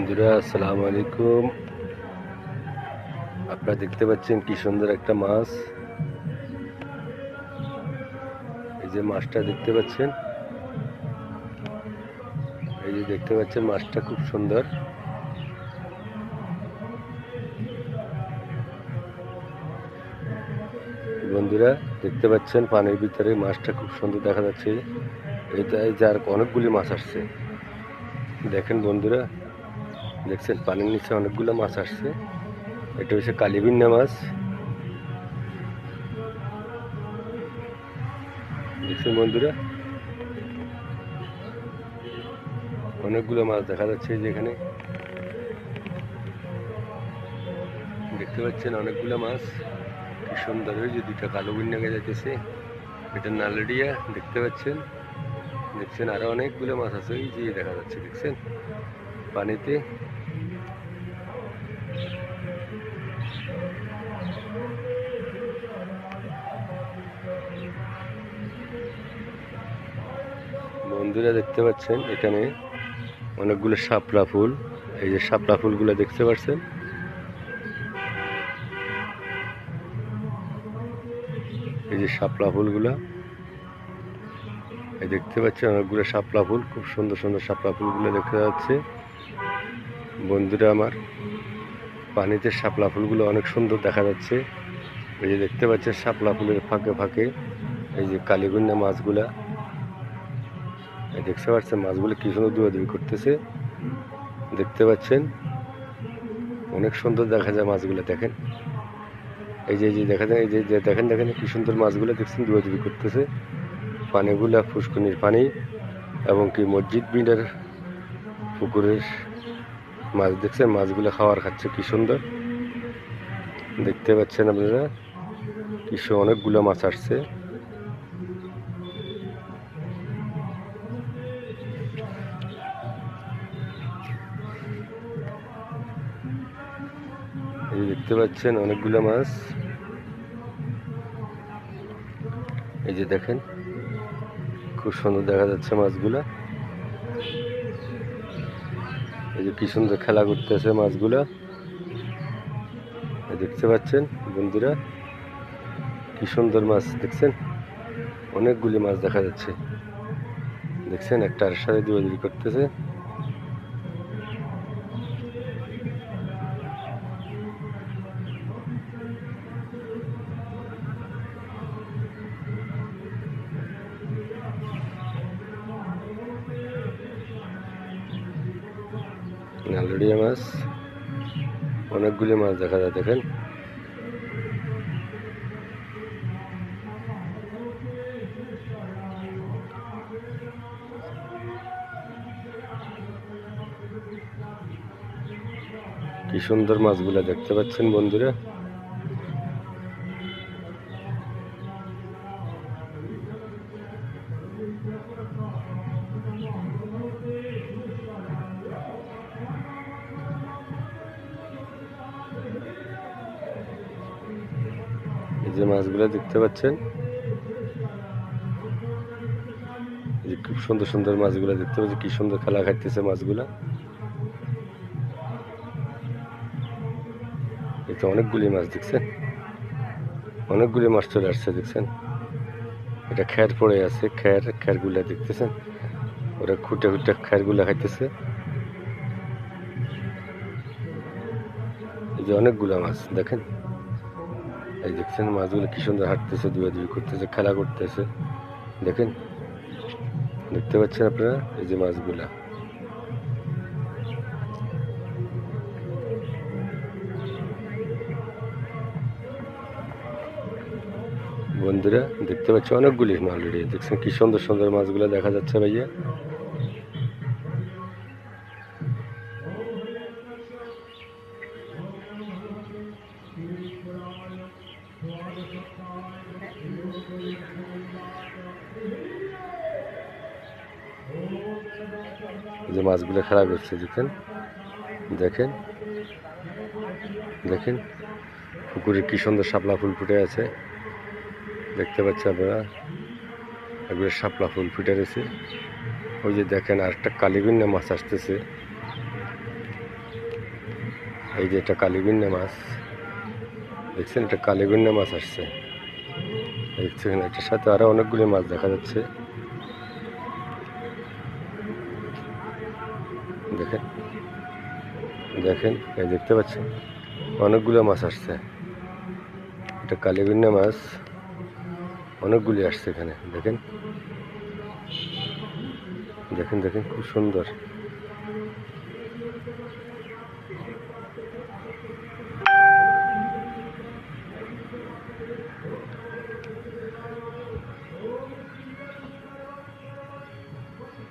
বন্ধুরা আসসালামু আলাইকুম। আপনারা দেখতে পাচ্ছেন কি সুন্দর একটা মাছ। এই যে মাছটা দেখতে পাচ্ছেন, এই যে দেখতে পাচ্ছেন মাছটা খুব সুন্দর। বন্ধুরা দেখতে পাচ্ছেন পানির ভিতরে মাছটা খুব সুন্দর দেখা যাচ্ছে। এই যে আর অনেকগুলি মাছ আসছে, দেখেন বন্ধুরা, দেখছেন পানির নিচে অনেকগুলো মাছ আসছে। এটা হচ্ছে কালিবিন্না মাছ, দেখছেন বন্ধুরা, অনেকগুলো মাছ দেখা যাচ্ছে। যেখানে দেখতে পাচ্ছেন অনেকগুলো মাছ, কি সুন্দর। ওই যে দুইটা কালো বিন্না যাইতেছে, এটা নালডিয়া দেখতে পাচ্ছেন। দেখছেন আরো অনেকগুলো মাছ আছে, ওই যে দেখা যাচ্ছে, দেখছেন পানিতে। বন্ধুরা দেখতে পাচ্ছেন এখানে অনেকগুলো শাপলা ফুল। এই যে শাপলা ফুলগুলো দেখতে পাচ্ছেন, এই যে শাপলা ফুলগুলা, এই দেখতে পাচ্ছেন অনেকগুলো শাপলা ফুল, খুব সুন্দর সুন্দর শাপলা ফুলগুলো দেখা যাচ্ছে। বন্ধুরা আমার, পানিতে শাপলা ফুলগুলো অনেক সুন্দর দেখা যাচ্ছে। এই যে দেখতে পাচ্ছেন শাপলা ফুলের ফাঁকে ফাঁকে এই যে কালিগুন্না মাছগুলা, দেখতে পাচ্ছেন মাছগুলো কি সুন্দর দৌড়াদৌড়ি করতেছে। দেখতে পাচ্ছেন অনেক সুন্দর দেখা যায় মাছগুলো, দেখেন এই যে দেখা যায়, এই যে দেখেন দেখেন কি সুন্দর মাছগুলো, দেখছেন দৌড়াদৌড়ি করতেছে। পানিগুলা ফুসকুনির পানি এবং কি মসজিদ বিলের পুকুরের মাছ, দেখছেন মাছগুলো খাবার খাচ্ছে কি সুন্দর। দেখতে পাচ্ছেন আপনারা কি অনেকগুলো মাছ আসছে। এই দেখতে পাচ্ছেন অনেকগুলো মাছ, এই যে দেখেন খুব সুন্দর দেখা যাচ্ছে মাছগুলা। এই যে কি সুন্দর খেলা করতেছে মাছগুলা, দেখতে পাচ্ছেন বন্ধুরা কি সুন্দর মাছ, দেখছেন অনেকগুলি মাছ দেখা যাচ্ছে। দেখছেন একটার সাথে দৌড়াদৌড়ি করতেছে। নালডিয়া মাছ, অনেকগুলি মাছ দেখা যায়, দেখেন কি সুন্দর মাছগুলা দেখতে পাচ্ছেন বন্ধুরা। এই যে মাছগুলা দেখতে পাচ্ছেন, এই যে খুব সুন্দর সুন্দর মাছগুলা দেখতে পাচ্ছেন, কি সুন্দর খেলা খাইতেছে মাছগুলা। এই তো অনেকগুলি মাছ, দেখছেন অনেকগুলি মাছ চলে আসছে, দেখছেন এটা খ্যার পড়ে আছে, খ্যারগুলা দেখতেছেন, ওরা খুঁটে খুঁটে খ্যারগুলা খাইতেছে। এই যে অনেকগুলা মাছ দেখেন, এই দেখছেন মাছগুলো কি সুন্দর হাঁটতেছে, দৌড়াদৌড়ি করতেছে, খেলা করতেছে, দেখেন দেখতে পাচ্ছেন আপনারা এই যে মাছগুলা। বন্ধুরা দেখতে পাচ্ছি অনেকগুলি অলরেডি, দেখছেন কি সুন্দর সুন্দর মাছগুলো দেখা যাচ্ছে ভাইয়া। যে মাছগুলো খেলা করছে, দেখেন দেখেন দেখেন পুকুরে কি সুন্দর শাপলা ফুল ফুটে আছে, দেখতে পাচ্ছেন আপনারা একবারে শাপলা ফুল ফুটে রয়েছে। ওই যে দেখেন আরেকটা কালিগুন্না মাছ আসতেছে, এই যে এটা কালীগুন্না মাছ দেখছেন, এটা কালীগুন্না মাছ আসছে দেখছেন। এটার সাথে আরো অনেকগুলি মাছ দেখা যাচ্ছে, দেখেন দেখেন, এই দেখতে পাচ্ছেন অনেকগুলো মাছ আসছে। এটা কালীগুন্না মাছ অনেকগুলি আসছে এখানে, দেখেন দেখেন দেখেন, খুব সুন্দর।